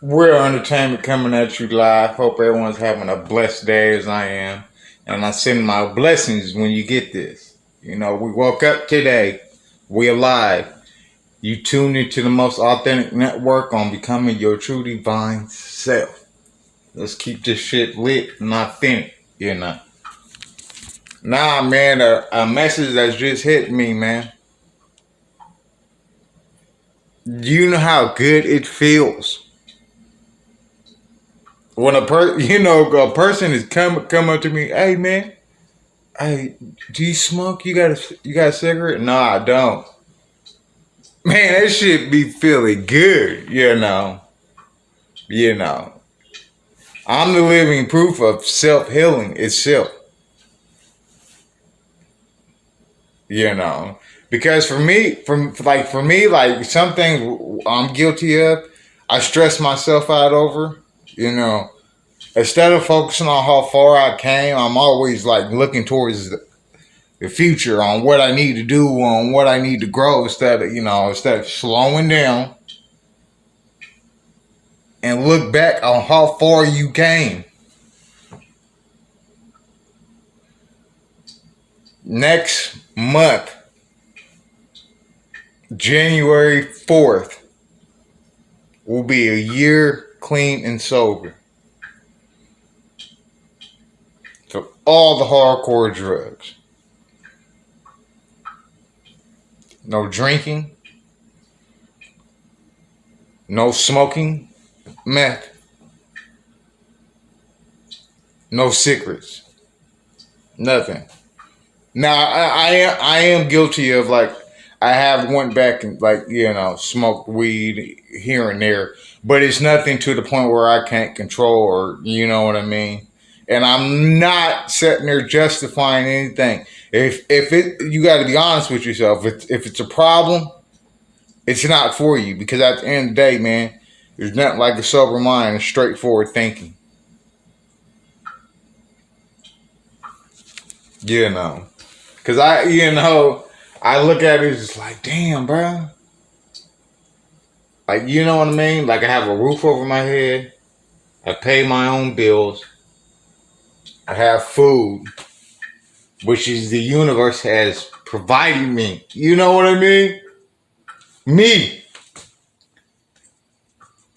Real entertainment coming at you live. Hope everyone's having a blessed day as I am. And I send my blessings when you get this. You know, we woke up today. We alive. You tuned into the most authentic network on becoming your true divine self. Let's keep this shit lit and authentic, you know. Nah, man, a message that's just hit me, man. You know how good it feels when a person is come up to me, hey man, hey, do you smoke? You got a cigarette? No, I don't. Man, that shit be feeling good, you know. You know. I'm the living proof of self-healing itself. You know. Because for me, like something I'm guilty of, I stress myself out over, you know. Instead of focusing on how far I came, I'm always like looking towards the future on what I need to do, on what I need to grow instead of slowing down and look back on how far you came. Next month, January 4th, will be a year clean and sober. So all the hardcore drugs. No drinking. No smoking meth. No cigarettes. Nothing. Now I am guilty of like I have went back and smoked weed here and there, but it's nothing to the point where I can't control or you know what I mean. And I'm not sitting there justifying anything. If you got to be honest with yourself. If it's a problem, it's not for you because at the end of the day, man, there's nothing like a sober mind and straightforward thinking. You know. Because I look at it as like, damn, bro. Like, you know what I mean? Like, I have a roof over my head. I pay my own bills. I have food, which is the universe has provided me. You know what I mean? Me.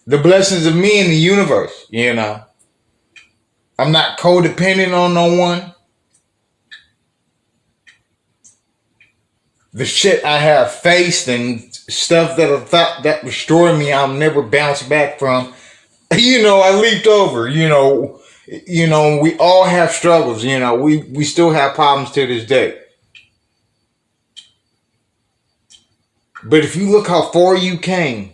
The blessings of me in the universe, you know. I'm not codependent on no one. The shit I have faced and stuff that I thought that destroyed me, I'll never bounce back from. You know, I leaped over. We all have struggles. You know, we still have problems to this day. But if you look how far you came,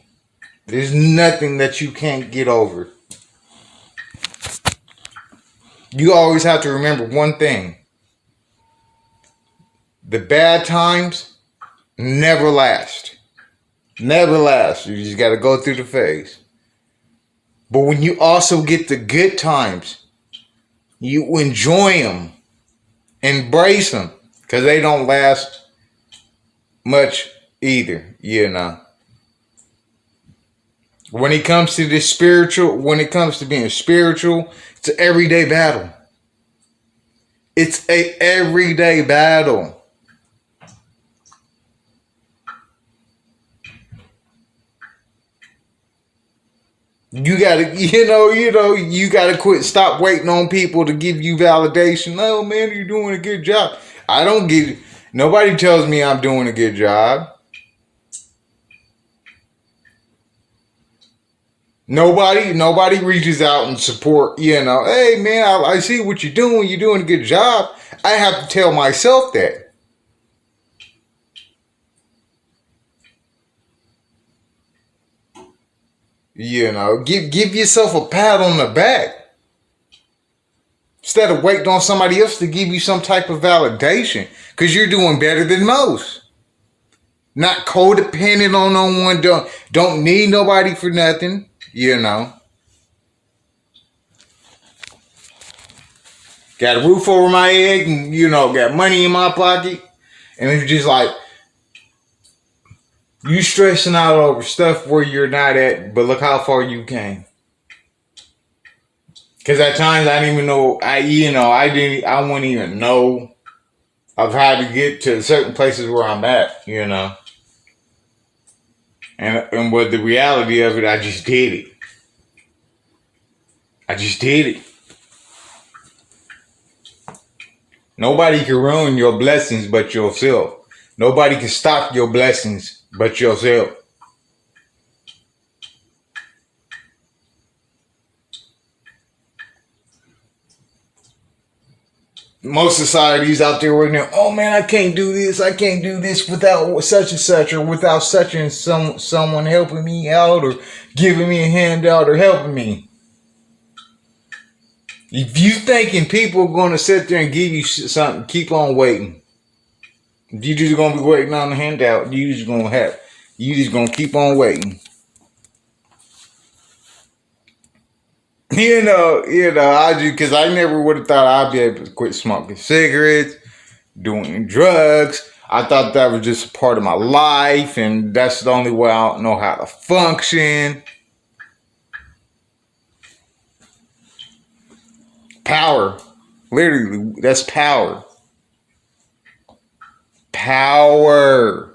there's nothing that you can't get over. You always have to remember one thing. The bad times never last. Never last. You just got to go through the phase. But when you also get the good times, you enjoy them. Embrace them. Because they don't last much either, you know. When it comes to being spiritual, it's an everyday battle. It's a everyday battle. You gotta quit. Stop waiting on people to give you validation. Oh man, you're doing a good job. Nobody tells me I'm doing a good job. Nobody reaches out and support, hey man, I see what you're doing. You're doing a good job. I have to tell myself that. Give yourself a pat on the back. Instead of waiting on somebody else to give you some type of validation. Because you're doing better than most. Not codependent on no one. Don't need nobody for nothing. Got a roof over my head and, got money in my pocket. And it's just like, you stressing out over stuff where you're not at, but look how far you came. Because at times I didn't even know. I wouldn't even know of how to get to certain places where I'm at. And with the reality of it, I just did it. I just did it. Nobody can ruin your blessings but yourself. Nobody can stop your blessings but yourself. Most societies out there right now, oh man, I can't do this. I can't do this without such and such, or without such and someone helping me out, or giving me a handout, or helping me. If you thinking people are going to sit there and give you something, keep on waiting. You just gonna be waiting on the handout. You just gonna keep on waiting. Because I never would have thought I'd be able to quit smoking cigarettes, doing drugs. I thought that was just a part of my life, and that's the only way I don't know how to function. Power. Literally, that's power. Power.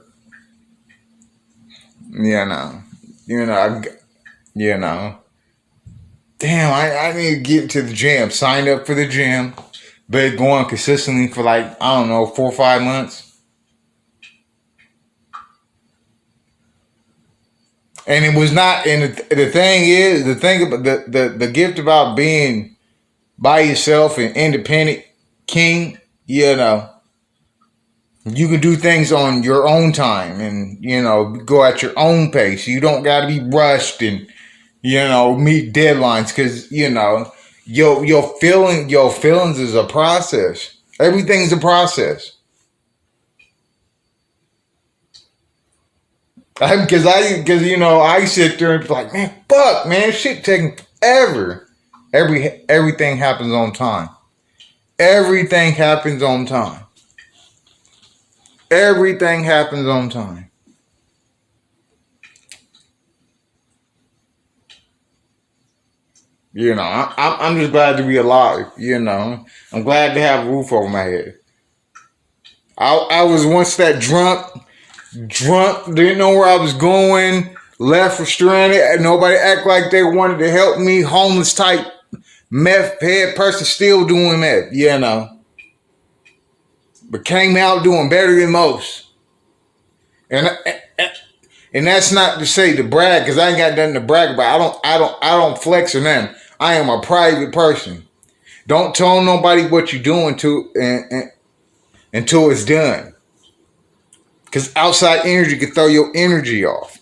You know. You know. You know. Damn, I need to get to the gym. Signed up for the gym. Been going consistently for like, I don't know, 4 or 5 months. And it was not, and the thing is, the thing about the gift about being by yourself and independent king, you can do things on your own time and, go at your own pace. You don't got to be rushed and, meet deadlines because, your feelings is a process. Everything's a process. Because I sit there and be like, man, fuck, man, shit taking forever. Everything happens on time. Everything happens on time. Everything happens on time. I'm just glad to be alive. I'm glad to have a roof over my head. I was once that drunk, didn't know where I was going, left for stranded, and nobody act like they wanted to help me, homeless type, meth head person still doing meth, but came out doing better than most. And that's not to say to brag, because I ain't got nothing to brag about. I don't flex or nothing. I am a private person. Don't tell nobody what you're doing until it's done. Because outside energy can throw your energy off.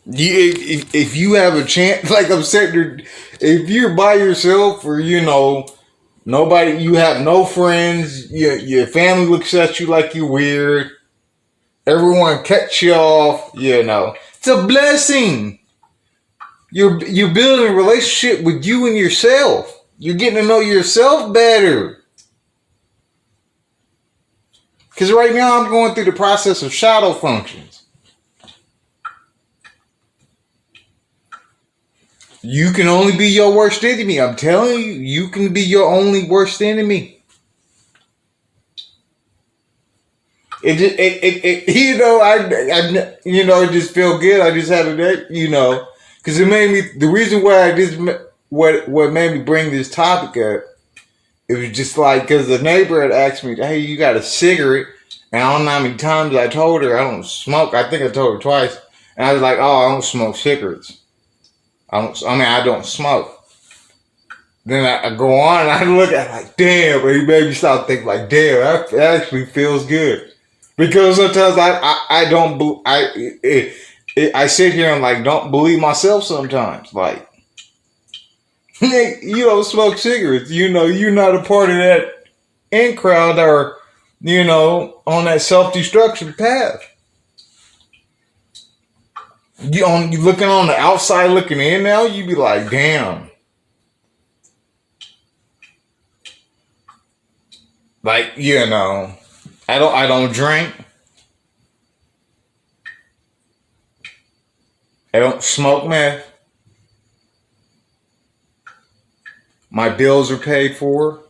If you have a chance, like I'm saying, if you're by yourself or, nobody, you have no friends, your family looks at you like you're weird, everyone cuts you off, it's a blessing. You're building a relationship with you and yourself. You're getting to know yourself better. Because right now I'm going through the process of shadow functions. You can only be your worst enemy. I'm telling you, you can be your only worst enemy. It just, it just felt good. I just had a day, because it made me. The reason why what made me bring this topic up, it was just like because the neighbor had asked me, "Hey, you got a cigarette?" And I don't know how many times I told her I don't smoke. I think I told her twice, and I was like, "Oh, I don't smoke cigarettes. I don't smoke." Then I go on and I look at it like, damn, but he made me start thinking like, damn, that actually feels good. Because sometimes I don't I sit here and like don't believe myself sometimes. Like, you don't smoke cigarettes. You're not a part of that in crowd or on that self destruction path. You looking on the outside looking in now, you be like, damn. Like, I don't drink. I don't smoke meth. My bills are paid for.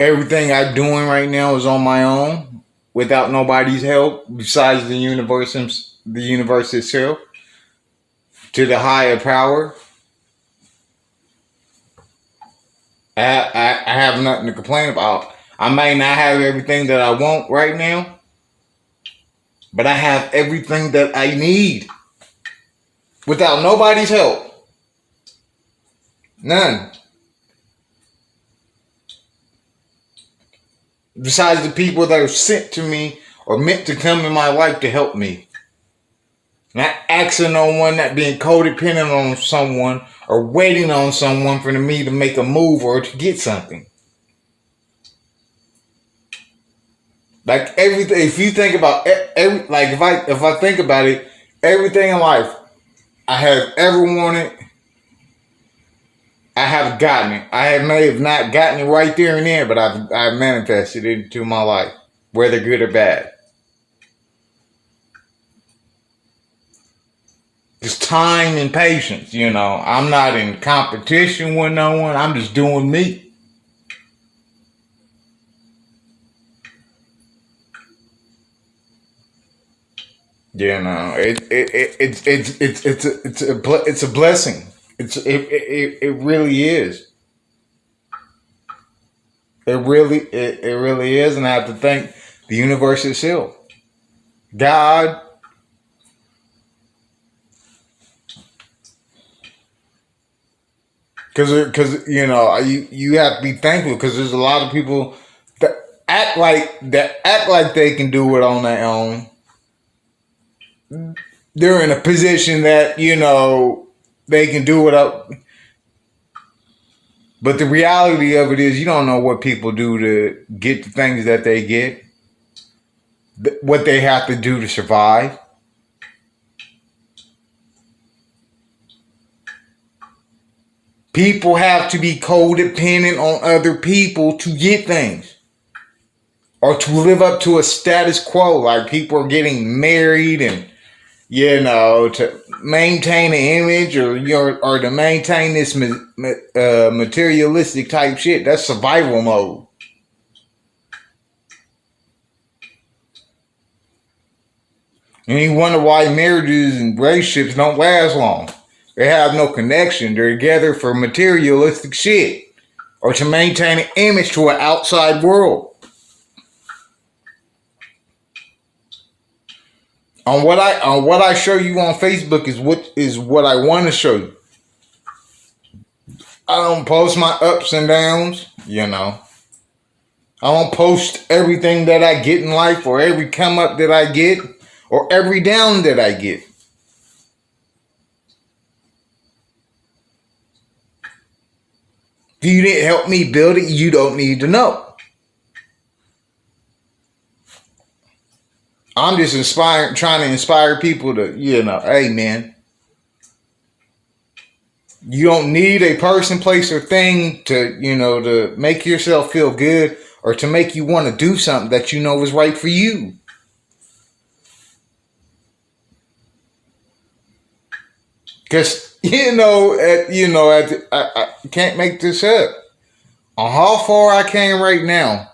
Everything I'm doing right now is on my own, without nobody's help besides the universe itself, to the higher power. I have nothing to complain about. I may not have everything that I want right now, but I have everything that I need without nobody's help. None. Besides the people that are sent to me or meant to come in my life to help me. Not asking on one, not being codependent on someone or waiting on someone for me to make a move or to get something. Like everything, if you think about like if I think about it, everything in life I have ever wanted, I have gotten it. May have not gotten it right there and then, but I've manifested it into my life, whether good or bad. Just time and patience, I'm not in competition with no one. I'm just doing me. It's a blessing. It really is. It really is, and I have to thank the universe itself, God. Because you have to be thankful, because there's a lot of people that act like they can do it on their own. They're in a position that they can do it up. But the reality of it is, you don't know what people do to get the things that they get, what they have to do to survive. People have to be codependent on other people to get things, or to live up to a status quo. Like, people are getting married and, to maintain an image, or to maintain this materialistic type shit. That's survival mode. And you wonder why marriages and relationships don't last long. They have no connection. They're together for materialistic shit, or to maintain an image to an outside world. On what I show you on Facebook is what I want to show you. I don't post my ups and downs, I don't post everything that I get in life, or every come up that I get, or every down that I get. If you didn't help me build it, you don't need to know. I'm just trying to inspire people to, hey man, you don't need a person, place, or thing to, to make yourself feel good, or to make you want to do something that you know is right for you. Because, I can't make this up. On how far I came right now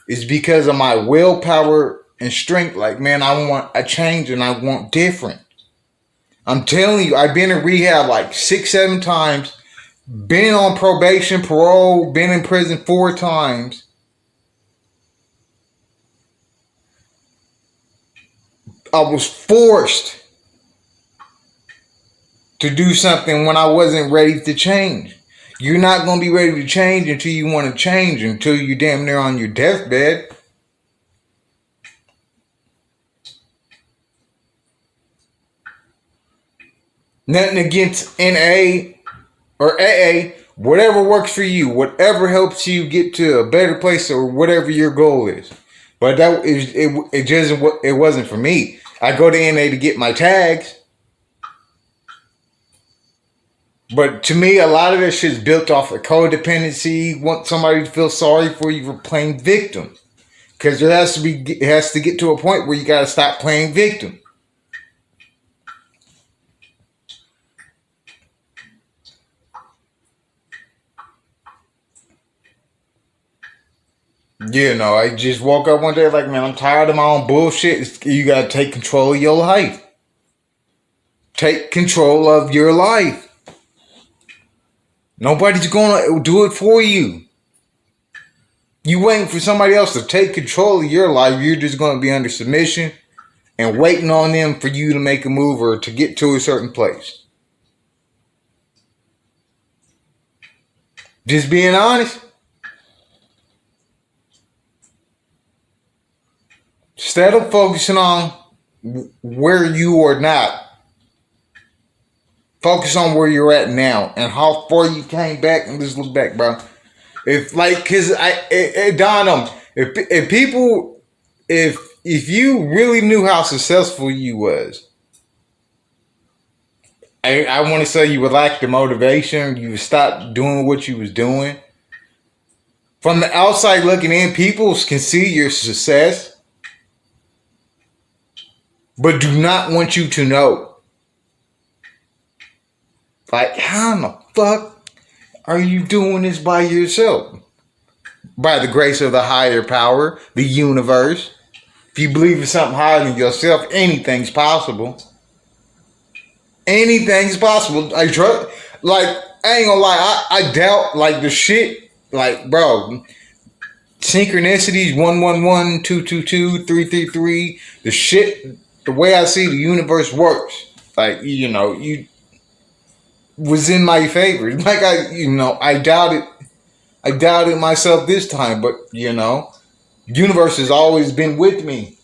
is because of my willpower and strength. Like, man, I want a change and I want different. I'm telling you, I've been in rehab like 6-7 times, been on probation, parole, been in prison 4 times. I was forced to do something when I wasn't ready to change. You're not going to be ready to change until you want to change, until you're damn near on your deathbed. Nothing against NA or AA, whatever works for you, whatever helps you get to a better place, or whatever your goal is. But it wasn't for me. I go to NA to get my tags. But to me, a lot of that shit's built off of codependency. You want somebody to feel sorry for you for playing victim. Because it has to get to a point where you got to stop playing victim. You know, I just woke up one day like, man, I'm tired of my own bullshit. You gotta take control of your life. Take control of your life. Nobody's gonna do it for you. You waiting for somebody else to take control of your life. You're just gonna be under submission and waiting on them for you to make a move or to get to a certain place. Just being honest. Instead of focusing on where you are not, focus on where you're at now and how far you came back and just look back, bro. If like, cause it dawned on me, if people, if you really knew how successful you was, I want to say you would lack the motivation. You would stop doing what you was doing. From the outside looking in, people can see your success, but do not want you to know. Like, how in the fuck are you doing this by yourself? By the grace of the higher power, the universe. If you believe in something higher than yourself, anything's possible. Anything's possible. I ain't gonna lie, I doubt like the shit. Like, bro, synchronicities 111, 222, 333. The shit, the way I see the universe works. Like, you know, you was in my favor. Like I doubted myself this time, but you know, universe has always been with me.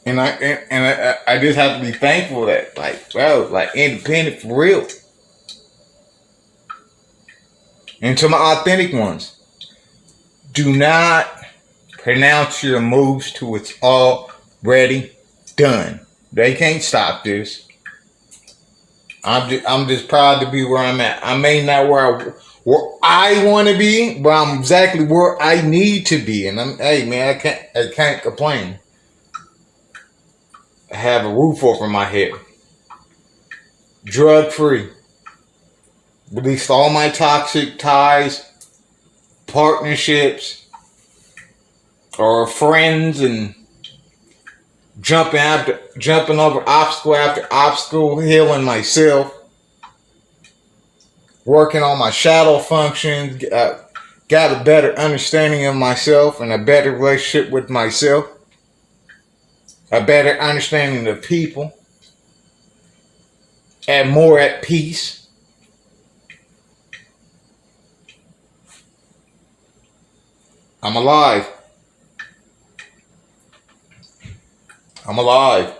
And I just have to be thankful that, like, bro, like, independent for real. And to my authentic ones, do not pronounce your moves till it's already done. They can't stop this. I'm just proud to be where I'm at. I may not where I want to be, but I'm exactly where I need to be. And hey man, I can't complain. I have a roof over my head. Drug free. Released all my toxic ties, partnerships, or friends, and jumping over obstacle after obstacle, healing myself, working on my shadow functions, got a better understanding of myself and a better relationship with myself, a better understanding of people, and more at peace. I'm alive. I'm alive.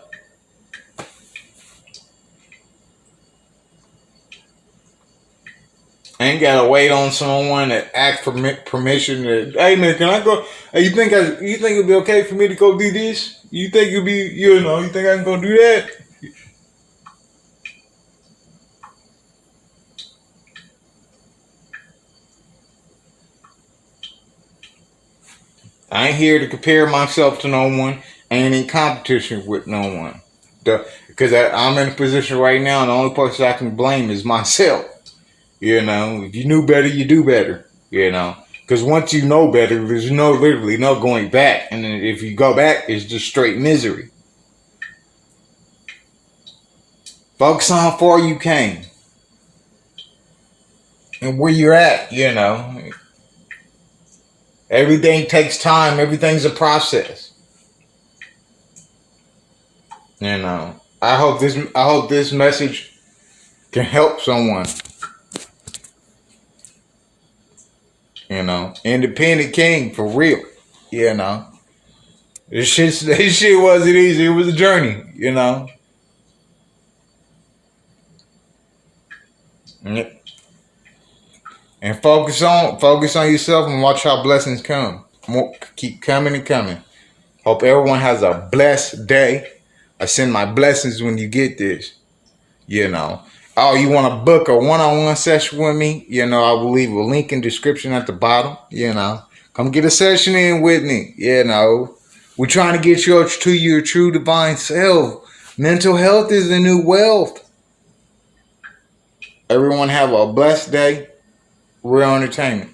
I ain't gotta wait on someone to ask for permission to, hey man, can I go? Hey, you think it'd be okay for me to go do this? You think it'd be, you think I can go do that? I ain't here to compare myself to no one. I ain't in competition with no one. Because I'm in a position right now, and the only person I can blame is myself. You know, if you knew better, you do better. You know, because once you know better, there's literally no going back. And then if you go back, it's just straight misery. Focus on how far you came and where you're at. You know, everything takes time. Everything's a process. You know, I hope this message can help someone. You know, independent king for real. You know, this shit wasn't easy. It was a journey. You know. And focus on yourself and watch how blessings come. Keep coming and coming. Hope everyone has a blessed day. I send my blessings when you get this. You know. Oh, you want to book a one-on-one session with me? You know, I will leave a link in the description at the bottom. You know, come get a session in with me. You know, we're trying to get you to your true divine self. Mental health is the new wealth. Everyone have a blessed day. Real entertainment.